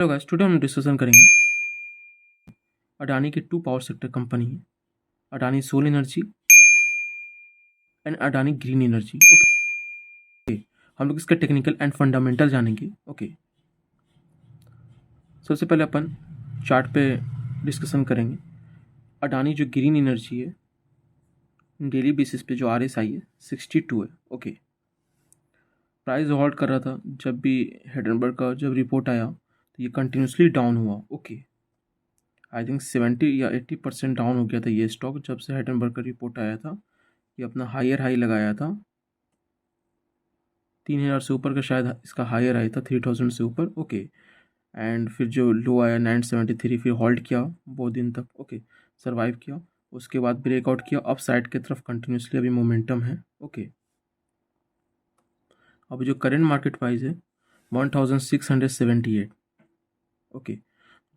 Hello guys, today हम discussion करेंगे अडानी की टू पावर सेक्टर कंपनी है, Adani solar energy and Adani green energy. Okay, हम लोग इसका टेक्निकल एंड फंडामेंटल जानेंगे। ओके, सबसे पहले अपन चार्ट पे डिस्कशन करेंगे। अडानी जो ग्रीन एनर्जी है, डेली बेसिस पे जो RSI है 62 है। ओके, प्राइस होल्ड कर रहा था जब भी हिंडनबर्ग का जब रिपोर्ट आया तो ये कंटिन्यूसली डाउन हुआ। ओके, आई थिंक 70 या 80% डाउन हो गया था ये स्टॉक जब से हिंडनबर्ग का रिपोर्ट आया था। ये अपना हायर हाई लगाया था 3000 से ऊपर का, शायद इसका हायर आया था 3000 से ऊपर। ओके, एंड फिर जो लो आया 973, फिर होल्ड किया बहुत दिन तक। ओके, सर्वाइव किया, उसके बाद ब्रेकआउट किया अप साइड की तरफ कंटिन्यूसली, अभी मोमेंटम है। ओके, अभी जो करंट मार्केट प्राइस है 1678। ओके,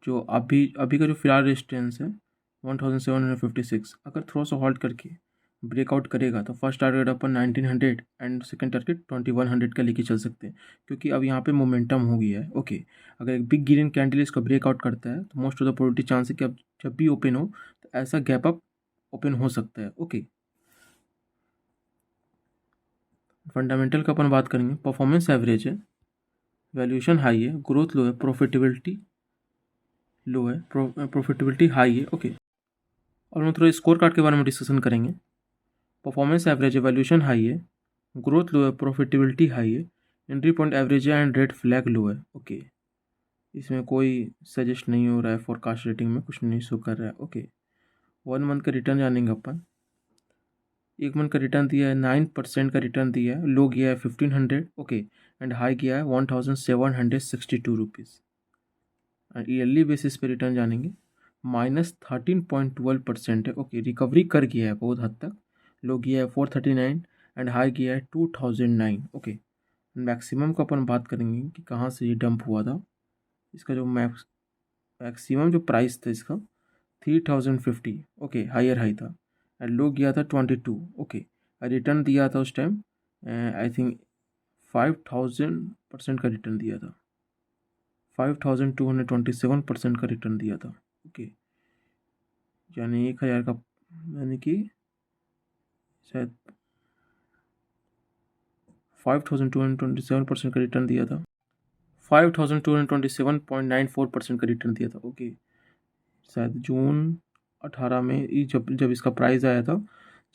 जो अभी का जो फिलहाल रेजिस्टेंस है 1756। अगर थोड़ा सा होल्ड करके ब्रेकआउट करेगा तो first target upon 1900 and second target 2100 का लेके चल सकते हैं, क्योंकि अब यहाँ पे मोमेंटम हो गया है। ओके, अगर एक बिग ग्रीन कैंडल इसका ब्रेकआउट करता है तो most of the probability chance है कि अब जब भी ओपन हो तो ऐसा गैप अप ओपन हो सकता है। ओके, फंडामेंटल का अपन बात करेंगे। परफॉर्मेंस एवरेज है, वैल्यूएशन हाई है, ग्रोथ लो है, प्रॉफिटेबिलिटी लो है, प्रॉफिटेबिलिटी हाई है। ओके, और हम थोड़ा स्कोर कार्ड के बारे में डिस्कशन करेंगे। परफॉर्मेंस एवरेज है, वैल्यूएशन हाई है, ग्रोथ लो है, प्रॉफिटेबिलिटी हाई है, एंट्री पॉइंट एवरेज है एंड रेड फ्लैग लो है। ओके, इसमें कोई सजेस्ट नहीं हो रहा है, फोरकास्ट रेटिंग में कुछ नहीं शो कर रहा है। ओके, 1 मंथ का रिटर्न जानेंगे अपन। 1 मंथ का रिटर्न दिया है 9% का रिटर्न दिया है, लो गया है 1500। ओके, एंड हाई गया है 1762 रुपीज़। एंड ईयरली बेसिस पे रिटर्न जानेंगे, -13.12% है। ओके, रिकवरी कर गया है बहुत हद तक, लो गया है 439 एंड हाई गया है 2009। ओके, मैक्सिमम का अपन बात करेंगे कि कहाँ से ये डंप हुआ था। इसका जो मैक्सिमम जो प्राइस था इसका 3050। ओके, हायर हाई था एंड लो गया था 22। ओके, रिटर्न दिया था उस टाइम आई थिंक 5000% का रिटर्न दिया था, 5227% का रिटर्न दिया था। ओके, यानी 1000 का, यानी कि शायद 5227% का रिटर्न दिया था, 5227.94% का रिटर्न दिया था। ओके, शायद जून 18 में जब जब इसका प्राइस आया था,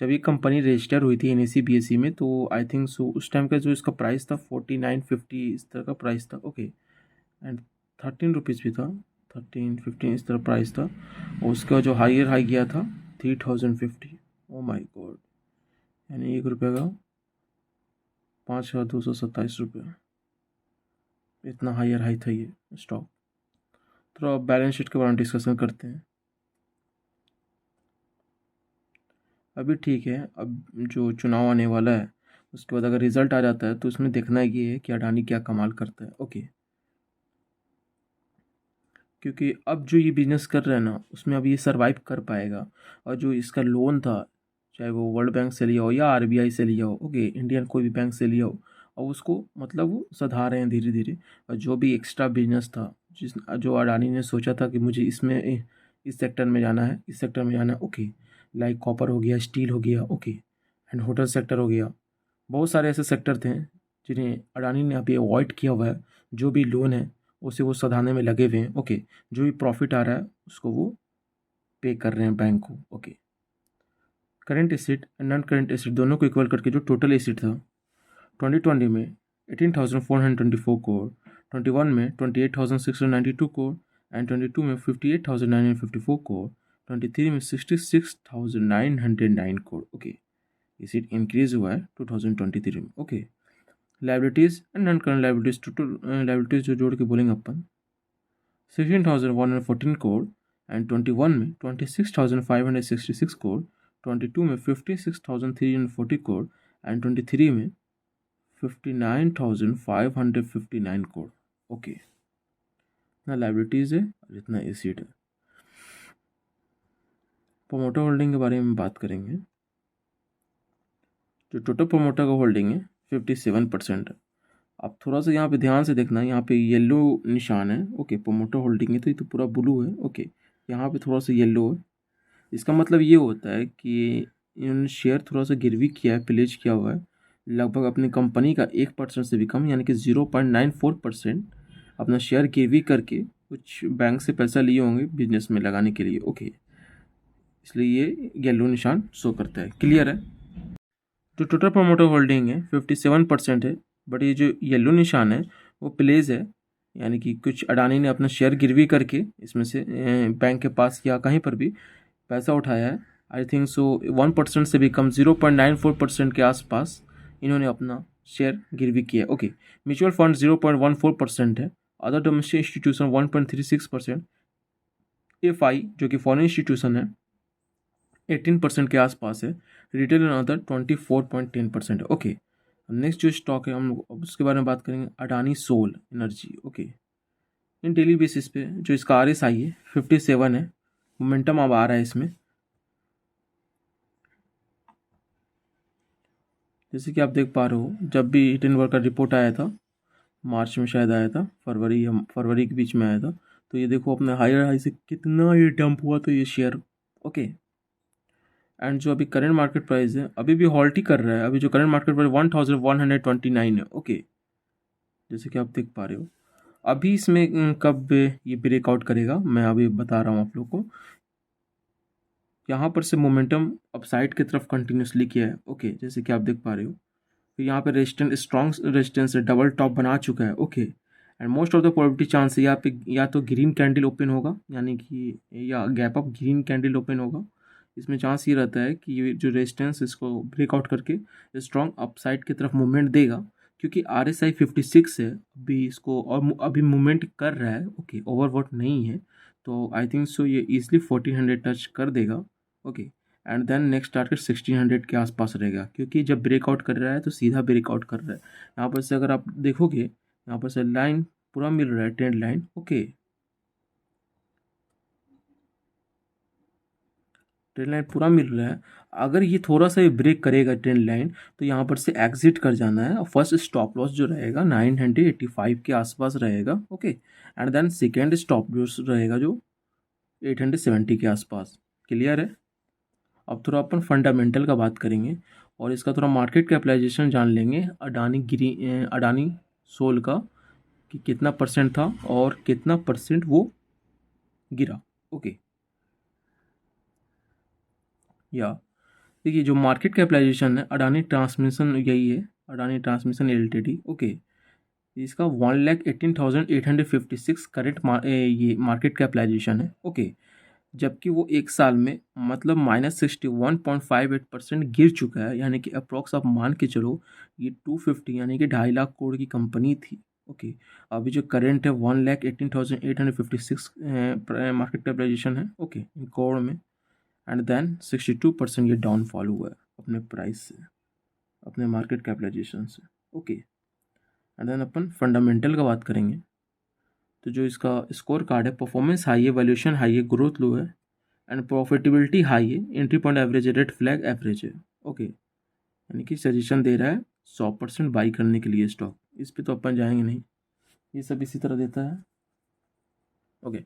जब ये कंपनी रजिस्टर हुई थी NSE BSE में, तो आई थिंक सो उस टाइम का जो इसका प्राइस था 4950 इस तरह का प्राइस था। ओके, एंड 13 रुपीज़ भी था, 13-15 इस तरह प्राइस था, और उसका जो हायर हाई गया था 3050। ओ माई गॉड, यानी 1 रुपये का 5227 रुपये, इतना हायर हाई था ये स्टॉक। तो अब बैलेंस शीट के बारे में डिस्कशन करते हैं। अभी ठीक है, अब जो चुनाव आने वाला है उसके बाद अगर रिजल्ट आ जाता है तो उसमें देखना ये है कि अडानी क्या कमाल करता है। ओके, क्योंकि अब जो ये बिजनेस कर रहा है ना, उसमें अब ये सरवाइव कर पाएगा। और जो इसका लोन था, चाहे वो वर्ल्ड बैंक से लिया हो या RBI से लिया हो, ओके, इंडियन कोई भी बैंक से लिया हो, और उसको मतलब वो सधा रहे हैं धीरे धीरे। और जो भी एक्स्ट्रा बिजनेस था, जो अडानी ने सोचा था कि मुझे इसमें इस सेक्टर में जाना है, इस सेक्टर में जाना है, ओके, लाइक कॉपर हो गया, स्टील हो गया, ओके, एंड होटल सेक्टर हो गया, बहुत सारे ऐसे सेक्टर थे जिन्हें अडानी ने अभी अवॉइड किया हुआ है। जो भी लोन है उसे वो सधाने में लगे हुए हैं। ओके, जो भी प्रॉफिट आ रहा है उसको वो पे कर रहे हैं बैंक को। Okay, current acid and non current acid दोनों को इक्वल करके जो टोटल एसिड था 2020 में 18,424 करोड़, 21 में 28,692 करोड़, एंड 22 में 58,954 करोड़, 23 में 66,909 करोड़। ओके, एसिड इंक्रीज हुआ है 2023 में। Okay, liabilities and non current liabilities, total liabilities जो जोड़ के बोलेंगे अपन 16,114 करोड़, एंड 21 में 26,566 करोड़, 22 में 56,340 करोड़, एंड 23 में 59,559 करोड़। ओके, इतना लाइबिलिटीज़ है और इतना एसिड है। प्रोमोटर होल्डिंग के बारे में बात करेंगे। जो टोटल प्रोमोटर का होल्डिंग है 57% है, अब थोड़ा सा यहाँ पे ध्यान से देखना, यहाँ पे येलो निशान है, ओके, प्रोमोटर होल्डिंग है, तो ये तो पूरा ब्लू है, ओके, यहाँ पे थोड़ा सा येलो है। इसका मतलब ये होता है कि इन्होंने शेयर थोड़ा सा गिरवी किया है, प्लेज किया हुआ है, लगभग अपनी कंपनी का 1% से भी कम, यानी कि 0.94% अपना शेयर गिरवी करके कुछ बैंक से पैसा लिए होंगे बिजनेस में लगाने के लिए, ओके, इसलिए ये येलो निशान शो करता है। क्लियर है? जो टोटल प्रोमोटर होल्डिंग है 57% है, बट ये जो येलो निशान है वो प्लेज है, यानी कि कुछ अडानी ने अपना शेयर गिरवी करके इसमें से बैंक के पास या कहीं पर भी पैसा उठाया है। आई थिंक सो 1% से भी कम, 0.94% के आसपास इन्होंने अपना शेयर गिरवी किया है, ओके। म्यूचुअल फंड 0.14% है, अदर डोमेस्टिक इंस्टीट्यूशन 1.36%, एफआई जो कि फॉरेन इंस्टीट्यूशन है 18% के आसपास है, रिटेल एंड अदर 24.10% है, ओके। नेक्स्ट जो स्टॉक है हम लोग अब उसके बारे में बात करेंगे, अडानी सोल एनर्जी, ओके। इन डेली बेसिस पे जो इसका RSI है 57 है, मोमेंटम अब आ रहा है इसमें, जैसे कि आप देख पा रहे हो। जब भी हिंडनबर्ग का रिपोर्ट आया था, मार्च में शायद आया था, फरवरी के बीच में आया था, तो ये देखो अपने हायर हाई से कितना ये डंप हुआ था ये शेयर, ओके। एंड जो अभी करंट मार्केट प्राइस है अभी भी हॉल्ट ही कर रहा है, अभी जो करंट मार्केट प्राइस 1129 है, ओके, जैसे कि आप देख पा रहे हो। अभी इसमें कब ये ब्रेकआउट करेगा मैं अभी बता रहा हूँ आप लोग को। यहाँ पर से मोमेंटम अपसाइड की तरफ कंटिन्यूसली किया है, ओके, जैसे कि आप देख पा रहे हो। तो यहाँ पे रेजिस्टेंस, स्ट्रॉन्ग रेजिस्टेंस है, डबल टॉप बना चुका है, okay. And most of the probability chance है यहाँ पे या तो ग्रीन कैंडल ओपन होगा, यानी कि या gap up green candle open होगा। इसमें चांस ये रहता है कि ये जो रेजिस्टेंस इसको ब्रेकआउट करके स्ट्रॉन्ग अपसाइड की तरफ मूवमेंट देगा, क्योंकि RSI 56 है अभी इसको, और अभी मूवमेंट कर रहा है, ओके, ओवरबॉट नहीं है। तो आई थिंक सो ये इजिली 1400 टच कर देगा, okay. And then next target 1600 के आसपास रहेगा, क्योंकि जब ब्रेकआउट कर रहा है तो सीधा ब्रेकआउट कर रहा है। यहाँ पर से अगर आप देखोगे, यहाँ पर से लाइन पूरा मिल रहा है, trend line, okay, trend line पूरा मिल रहा है। अगर ये थोड़ा सा ब्रेक करेगा ट्रेंड लाइन, तो यहाँ पर से एग्जिट कर जाना है, और फर्स्ट स्टॉप लॉस जो रहेगा 985 के आसपास रहेगा, okay. And then second stop loss रहेगा जो 870 के आसपास। क्लियर है? अब थोड़ा अपन फंडामेंटल का बात करेंगे और इसका थोड़ा मार्केट कैपिटलाइजेशन जान लेंगे, अडानी सोल का, कि कितना परसेंट था और कितना परसेंट वो गिरा, ओके। या देखिए जो मार्केट कैपिटलाइजेशन है अडानी ट्रांसमिशन, यही है, अडानी ट्रांसमिशन लिमिटेड, ओके। इसका 1,18,856 करेंट ये मार्केट कैपिटलाइजेशन है, ओके। जबकि वो एक साल में मतलब -61.58% गिर चुका है, यानी कि अप्रॉक्स आप मान के चलो ये 250 यानी कि 2.5 लाख करोड़ की कंपनी थी, ओके। अभी जो करंट है 1,18,856 मार्केट कैपिटलाइजेशन है, ओके, करोड़ में। एंड देन 62% ये डाउनफॉल हुआ है अपने प्राइस से, अपने मार्केट कैपिटलाइजेशन से, ओके। एंड देन अपन फंडामेंटल का बात करेंगे, तो जो इसका स्कोर कार्ड है, परफॉर्मेंस हाई है, वैल्यूएशन हाई है, ग्रोथ लो है, एंड प्रॉफिटेबिलिटी हाई है, एंट्री पॉइंट एवरेज है, रेड फ्लैग एवरेज है, ओके। यानी कि सजेशन दे रहा है 100% बाई करने के लिए स्टॉक। इस पे तो अपन जाएंगे नहीं, ये सब इसी तरह देता है, ओके।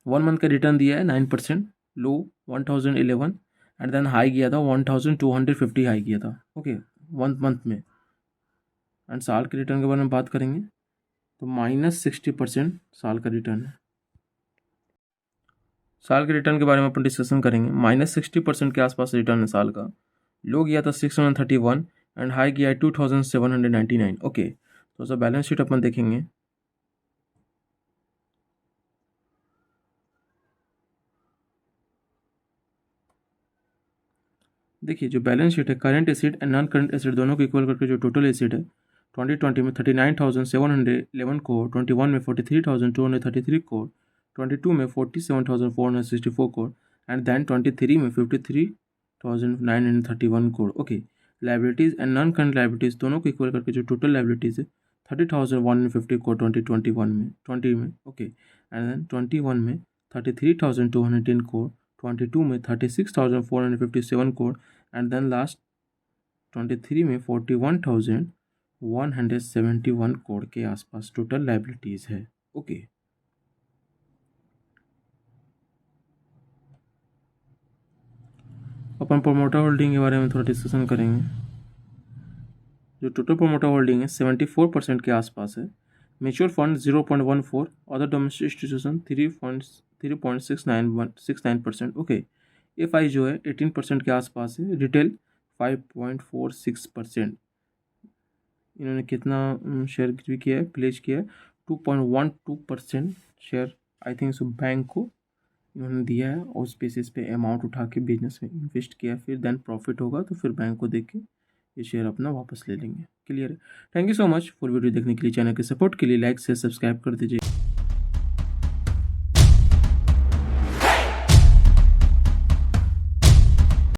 1 मंथ का रिटर्न दिया है 9%, लो 1011, एंड देन हाई किया था 1250 हाई किया था, ओके, 1 मंथ में। एंड साल के रिटर्न के बारे में बात करेंगे तो -60% साल का रिटर्न है। साल के रिटर्न के बारे में अपन डिस्कशन करेंगे, -60% के आसपास रिटर्न है साल का। लो गया था 631 एंड हाई गया है 2799, ओके। तो सर बैलेंस शीट अपन देखेंगे, देखिए जो बैलेंस शीट है, current acid and non current acid दोनों को इक्वल करके जो टोटल एसिड है 2020 में 39,711 करोड़, 21 में 43,233 करोड़, 22 में 47,464 करोड़, एंड देन 23 में 53,931 crore, okay. Liabilities and non current liabilities दोनों को इक्वल करके जो टोटल लाइबिलिटीज़ है 30,150 करोड़ 2020 में, ओके। एंड देन 21 में 33,210 करोड़, 22 में 36,457 करोड़, एंड देन लास्ट 23 में 41,233 171 करोड़ के आसपास टोटल लाइबिलिटीज़ है। ओके, अपन प्रोमोटर होल्डिंग के बारे में थोड़ा डिस्कशन करेंगे। जो टोटल प्रोमोटर होल्डिंग है 74% के आसपास है। Mutual fund 0.14, other domestic institution 3.69%। Okay, F I जो है 18% के आसपास है। रिटेल 5.46%। इन्होंने कितना शेयर भी किया है, प्लेज किया है 2.12% share I think so bank को इन्होंने दिया है, और उस बेसिस पे अमाउंट उठा के बिजनेस में इन्वेस्ट किया, फिर देन प्रॉफिट होगा तो फिर बैंक को दे के ये शेयर अपना वापस ले लेंगे। क्लियर है? Thank you so much for video देखने के लिए। चैनल के सपोर्ट के लिए लाइक से सब्सक्राइब कर दीजिए।